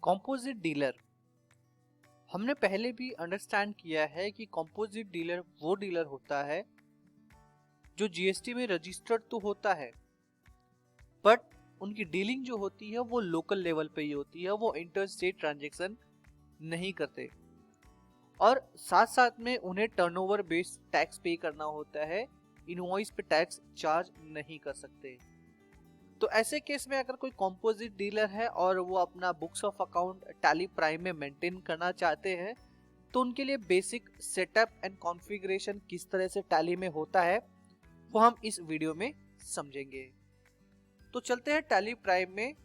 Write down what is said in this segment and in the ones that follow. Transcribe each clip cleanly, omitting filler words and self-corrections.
Composite dealer. हमने पहले भी अंडरस्टैंड किया है कि कॉम्पोजिट डीलर वो डीलर होता है जो जीएसटी में रजिस्टर्ड तो होता है, बट उनकी डीलिंग जो होती है वो लोकल लेवल पे ही होती है, वो इंटर स्टेट ट्रांजैक्शन नहीं करते और साथ साथ में उन्हें टर्नओवर बेस्ड टैक्स पे करना होता है, इनवॉइस पे टैक्स चार्ज नहीं कर सकते। तो ऐसे केस में अगर कोई कॉम्पोजिट डीलर है और वो अपना books of account tally prime में मेंटेन करना चाहते हैं तो उनके लिए बेसिक सेटअप एंड कॉन्फ़िगरेशन किस तरह से टैली में होता है वो हम इस वीडियो में समझेंगे। तो चलते हैं टैली प्राइम में।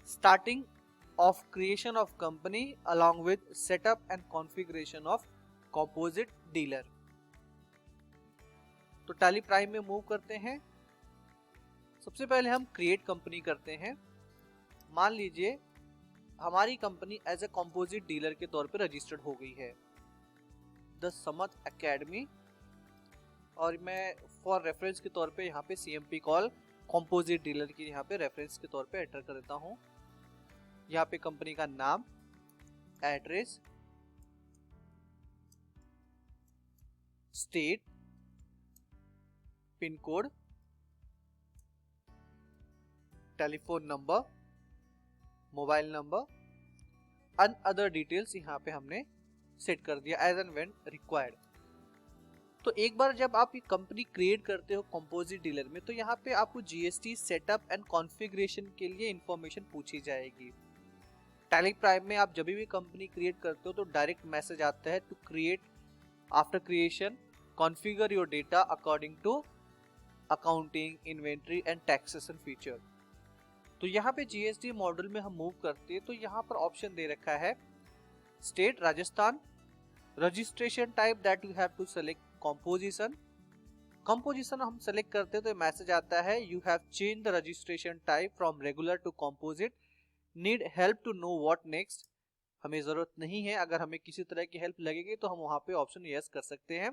Starting of creation of company along with setup and configuration of composite dealer. तो टैली प्राइम में मूव करते हैं। सबसे पहले हम क्रिएट कंपनी करते हैं। मान लीजिए हमारी company as a composite dealer के तौर पे रजिस्टर्ड हो गई है, द समथ एकेडमी, और मैं फॉर रेफरेंस के तौर पे यहाँ पे CMP कॉल कॉम्पोजिट डीलर की यहाँ पे रेफरेंस के तौर पे एंटर कर देता हूँ। यहाँ पे कंपनी का नाम, address, state, pin code, telephone number, mobile number and other details यहाँ पे हमने सेट कर दिया एज एंड व्हेन रिक्वायर्ड। तो एक बार जब आप ये कंपनी क्रिएट करते हो कॉम्पोजिट डीलर में तो यहाँ पे आपको जीएसटी सेटअप एंड कॉन्फ़िगरेशन के लिए इंफॉर्मेशन पूछी जाएगी। टैली प्राइम में आप जब भी कंपनी क्रिएट करते हो तो डायरेक्ट मैसेज आता है to create, after creation configure your data according to accounting, inventory and taxation feature. तो यहाँ पे जीएसटी मॉडल में हम मूव करते हैं तो यहाँ पर ऑप्शन दे रखा है state Rajasthan, registration type that you have to select composition. Composition हम सेलेक्ट करते हैं तो मैसेज आता है you have change the registration type from regular to composite, need help to know what next. हमें जरूरत नहीं है, अगर हमें किसी तरह की हेल्प लगेगी तो हम वहां पे ऑप्शन यस कर सकते हैं।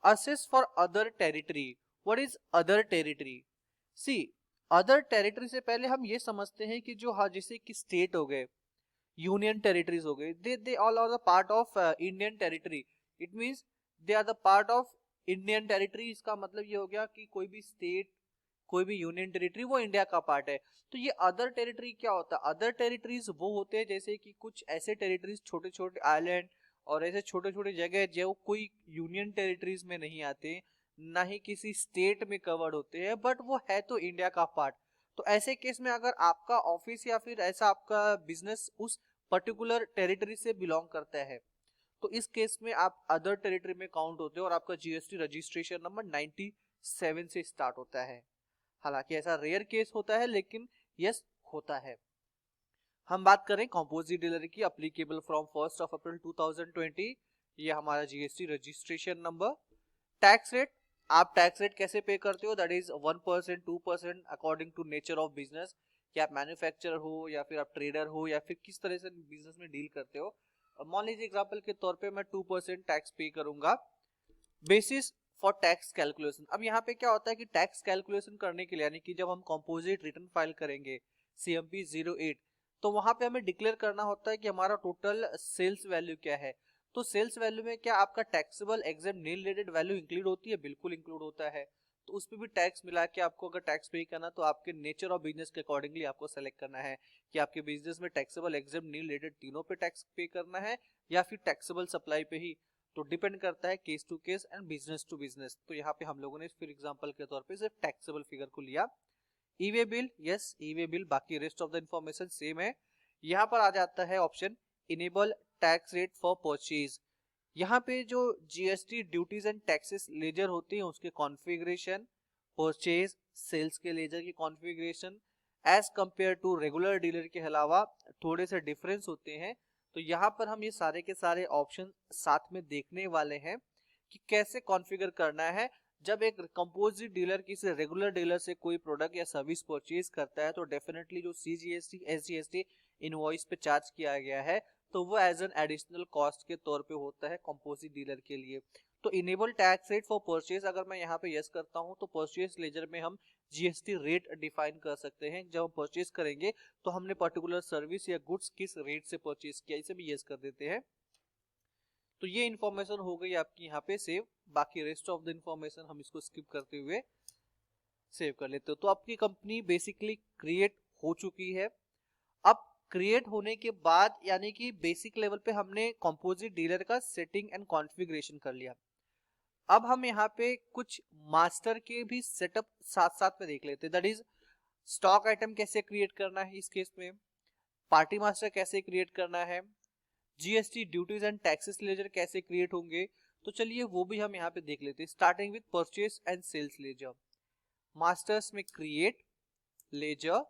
Assess for other territory. What is other territory? See, other territory से पहले हम ये समझते हैं कि जो जैसे कि स्टेट हो गए, यूनियन टेरिटरीज हो गए, they all are the part of Indian territory. It means they are the part of Indian territory. इसका मतलब ये हो गया कि कोई भी स्टेट, कोई भी यूनियन टेरिटरी वो इंडिया का पार्ट है। तो ये अदर टेरिटरी क्या होता है? अदर टेरिटरीज वो होते हैं जैसे कि कुछ ऐसे टेरिटरीज, छोटे छोटे आइलैंड और ऐसे छोटे छोटे जगह जो कोई यूनियन टेरिटरीज में नहीं आते, ना ही किसी स्टेट में कवर्ड होते हैं, बट वो है तो इंडिया का पार्ट। तो ऐसे केस में अगर आपका ऑफिस या फिर ऐसा आपका बिजनेस उस पर्टिकुलर टेरिटरी से बिलोंग करता है तो इस केस में आप अदर टेरिटरी में काउंट होते हो और आपका जीएसटी रजिस्ट्रेशन नंबर 97 से स्टार्ट होता है। हालांकि ऐसा रेयर केस होता है लेकिन यस होता है। हम बात करें कॉम्पोजिट डीलर की, अप्लीकेबल फ्रॉम 1 अप्रैल 2020। ये हमारा GST registration number. Tax rate, आप टैक्स रेट कैसे पे करते हो? That is 1%, 2% according to nature of business, कि आप मैन्युफैक्चरर हो या फिर आप ट्रेडर हो या फिर किस तरह से बिजनेस में डील करते हो। मान लीजिए एग्जांपल के तौर पे मैं 2% टैक्स पे करूंगा। बेसिस फॉर टैक्स कैलकुलेशन, अब यहाँ पे क्या होता है कि टैक्स कैलकुलेशन करने के लिए, यानी कि जब हम कंपोजिट रिटर्न फाइल करेंगे CMP 08 तो वहां पे हमें डिक्लेयर करना होता है कि हमारा टोटल सेल्स वैल्यू क्या है। तो सेल्स वैल्यू में क्या आपका टैक्सेबल एग्जेम्प्ट नील रिलेटेड वैल्यू इंक्लूड होती है? बिल्कुल इंक्लूड होता है। तो उस पर भी टैक्स मिला के आपको अगर टैक्स पे करना तो आपके नेचर ऑफ बिजनेस के अकॉर्डिंगली आपको सेलेक्ट करना है कि आपके बिजनेस में टैक्सेबल एग्जेम्प्ट नील रिलेटेड तीनों पे टैक्स पे करना है या फिर टैक्सेबल सप्लाई पे ही। तो डिपेंड करता है case to case and business to business. तो यहाँ पे हम लोगों ने फिर एग्जांपल के तौर पे सिर्फ टैक्सेबल फिगर को लिया। E way bill, yes e way bill, बाकी rest of the information same है। यहाँ पर आ जाता है option enable tax rate for purchase. यहाँ पे जो GST duties and taxes ledger होती है उसके कॉन्फ़िगरेशन, परचेज सेल्स के लेजर की configuration as compare to regular dealer के अलावा थोड़े से डिफरेंस होते हैं। तो यहाँ पर हम ये सारे के सारे ऑप्शन साथ में देखने वाले हैं कि कैसे कॉन्फ़िगर करना है। जब एक कंपोजिट डीलर किसी रेगुलर डीलर से कोई प्रोडक्ट या सर्विस परचेज करता है तो डेफिनेटली जो CGST SGST इनवॉइस पे चार्ज किया गया है तो वो एज एन एडिशनल कॉस्ट के तौर पे होता है कंपोजिट डीलर के लिए। तो enable tax rate for purchase, अगर मैं यहाँ पे यस करता हूँ तो परचेज लेजर में हम जीएसटी रेट डिफाइन कर सकते हैं। जब हम परचेज करेंगे तो हमने पर्टिकुलर सर्विस या गुड्स किस रेट से परचेज किया, इसे भी यस कर देते हैं। तो ये इन्फॉर्मेशन हो गई आपकी यहाँ पे सेव। बाकी रेस्ट ऑफ द इन्फॉर्मेशन हम इसको स्किप करते हुए सेव कर लेते हो। तो आपकी कंपनी बेसिकली क्रिएट हो चुकी है। अब क्रिएट होने के बाद यानी कि बेसिक लेवल पे हमने कंपोजिट डीलर का सेटिंग एंड कॉन्फ़िगरेशन कर लिया। अब हम यहाँ पे कुछ मास्टर के भी सेटअप साथ साथ में देख लेते हैं। दैट इज स्टॉक आइटम कैसे क्रिएट करना है इस केस में, पार्टी मास्टर कैसे क्रिएट करना है, GST duties and taxes ledger कैसे क्रिएट होंगे। तो चलिए वो भी हम यहाँ पे देख लेते हैं। Starting with purchase and sales ledger. Masters में क्रिएट लेजर,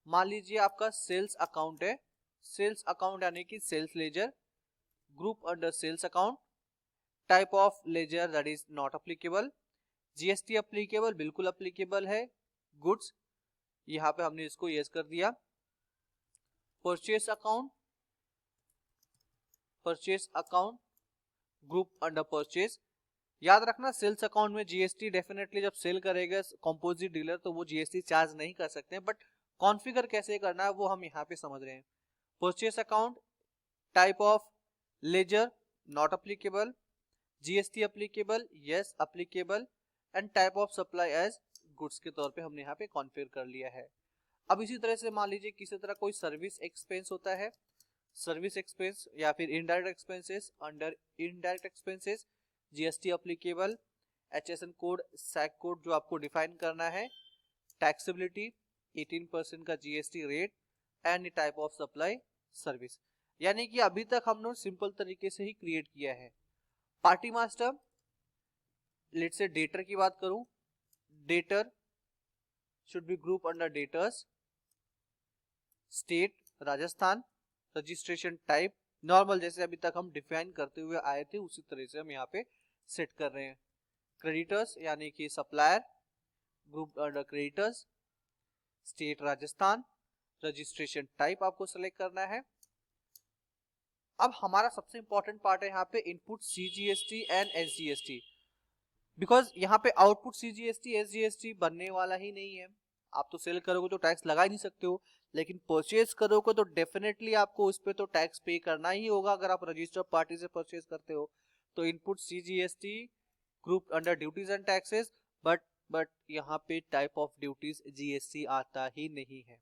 मान लीजिए आपका सेल्स अकाउंट है, सेल्स अकाउंट यानी कि sales ledger, group under sales account, type of ledger that is not applicable, GST applicable बिल्कुल अप्लीकेबल है, गुड्स यहाँ पे हमने इसको यस कर दिया, purchase account, purchase account group under purchase. याद रखना सेल्स अकाउंट में जीएसटी डेफिनेटली जब सेल करेगा कंपोजिट डीलर तो वो जीएसटी चार्ज नहीं कर सकते हैं, बट कॉन्फ़िगर कैसे करना है वो हम यहाँ पे समझ रहे हैं। Purchase account, type of ledger not applicable, GST applicable yes applicable, and type of supply as goods के तौर पे हमने यहाँ पे कॉन्फ़िगर कर लिया है। अब इसी तरह से मान लीजिए किसी तरह कोई सर्विस एक्सपेंस होता है, सर्विस एक्सपेंस या फिर indirect expenses, under indirect expenses GST applicable, HSN code, SAC code जो आपको डिफाइन करना है, टैक्सेबिलिटी 18% का GST rate, and type of supply service. यानी कि अभी तक हमने सिंपल तरीके से ही क्रिएट किया है। Party master, let's say debtor की बात करूं, debtor should be group under debtors, state Rajasthan, registration type normal जैसे अभी तक हम डिफाइन करते हुए आए थे उसी तरह से हम यहाँ पे सेट कर रहे हैं। क्रेडिटर्स यानी कि supplier, group under creditors, state Rajasthan, registration type आपको सेलेक्ट करना है। अब हमारा सबसे इंपॉर्टेंट पार्ट है यहाँ पे input CGST and SGST, because यहाँ पे आउटपुट सीजीएसटी एसजीएसटी बनने वाला ही नहीं है। आप तो सेल करोगे तो टैक्स लगा ही नहीं सकते हो, लेकिन परचेज करोगे तो डेफिनेटली आपको उस पर तो टैक्स पे करना ही होगा अगर आप रजिस्टर्ड पार्टी से परचेज करते हो। तो input CGST group under duties and taxes, but यहाँ पे टाइप ऑफ ड्यूटीज जीएसटी आता ही नहीं है।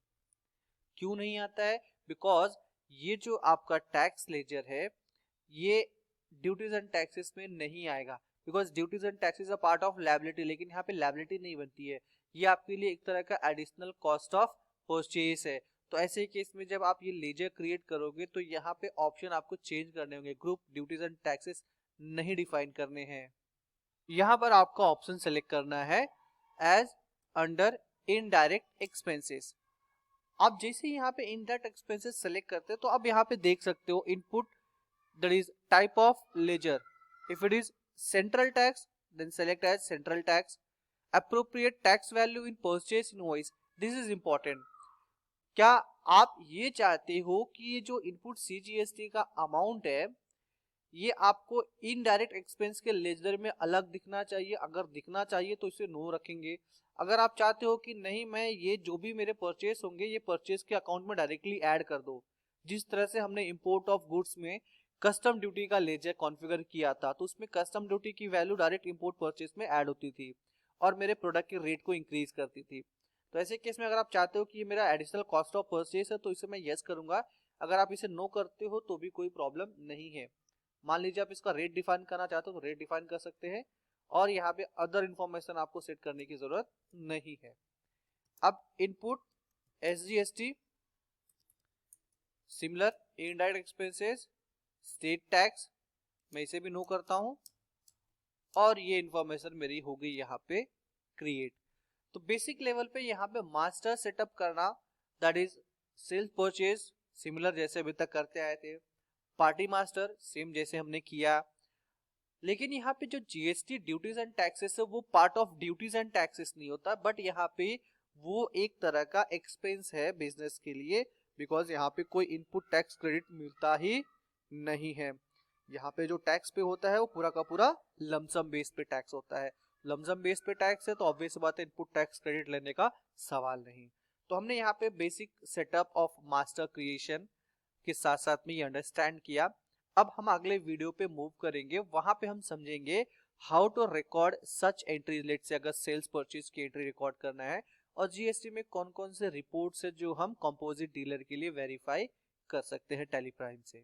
क्यों नहीं आता है? बिकॉज ये जो आपका टैक्स लेजर है ये ड्यूटीज एंड टैक्सेस में नहीं आएगा, because duties and taxes a part of liability, लेकिन यहाँ पे लायबिलिटी नहीं बनती है, ये आपके लिए एक तरह का एडिशनल कॉस्ट ऑफ परचेज है। तो ऐसे केस में जब आप ये लेजर क्रिएट करोगे तो यहाँ पे ऑप्शन आपको चेंज करने होंगे, ग्रुप ड्यूटीज एंड टैक्सेस नहीं डिफाइन करने हैं। यहाँ पर आपका ऑप्शन सेलेक्ट करना है एज अंडर इनडायरेक्ट एक्सपेंसेस। आप जैसे यहाँ पे इनडायरेक्ट एक्सपेंसेस सेलेक्ट करते हो तो अब यहाँ पे देख सकते हो input that is type of ledger, if it is central tax then select as central tax, appropriate tax value in purchase invoice, this is important। क्या आप ये चाहते हो कि ये जो इनपुट सीजीएसटी का अमाउंट है ये आपको इनडायरेक्ट एक्सपेंस के लेजर में अलग दिखना चाहिए? अगर दिखना चाहिए तो इसे नो रखेंगे। अगर आप चाहते हो कि नहीं मैं ये जो भी मेरे परचेस होंगे ये परचेस के अकाउंट में डायरेक्टली ऐड कर दो, जिस तरह से हमने इंपोर्ट ऑफ गुड्स में कस्टम ड्यूटी का लेजर कॉन्फ़िगर किया था तो उसमें कस्टम ड्यूटी की वैल्यू डायरेक्ट इंपोर्ट परचेस में ऐड होती थी और मेरे प्रोडक्ट के रेट को इंक्रीज करती थी। तो ऐसे केस में अगर आप चाहते हो कि ये मेरा एडिशनल कॉस्ट ऑफ परचेस है तो इसे मैं यस करूंगा। अगर आप इसे नो करते हो तो भी कोई प्रॉब्लम नहीं है। मान लीजिए आप इसका रेट डिफाइन करना चाहते हो तो रेट डिफाइन कर सकते हैं और यहाँ पे अदर इंफॉर्मेशन आपको सेट करने की जरूरत नहीं है। अब input SGST, similar indirect expenses, state tax, मैं इसे भी नो करता हूं और ये इंफॉर्मेशन मेरी हो गई यहाँ पे क्रिएट। तो बेसिक लेवल पे यहाँ पे मास्टर सेटअप करना that is sales purchase similar जैसे अभी तक करते आए थे, पार्टी मास्टर सेम जैसे हमने किया, लेकिन यहाँ पे जो जीएसटी ड्यूटीज एंड टैक्सेस है वो part of duties and taxes नहीं होता, बट यहाँ पे वो एक तरह का एक्सपेंस है बिजनेस के लिए, बिकॉज यहाँ पे कोई इनपुट टैक्स क्रेडिट मिलता ही नहीं है। यहाँ पे जो टैक्स पे होता है वो पूरा का पूरा लमसम बेस पे टैक्स होता है। लमसम बेस पे टैक्स है तो ऑब्वियस बात है इनपुट टैक्स क्रेडिट लेने का सवाल नहीं। तो हमने यहाँ पे basic setup of master creation के साथ साथ में ये अंडरस्टैंड किया। अब हम अगले वीडियो पे मूव करेंगे, वहां पे हम समझेंगे how to record such entry. Let say अगर सेल्स परचेज की एंट्री रिकॉर्ड करना है और जीएसटी में कौन कौन से रिपोर्ट्स है जो हम कंपोजिट डीलर के लिए वेरीफाई कर सकते हैं टैली प्राइम से।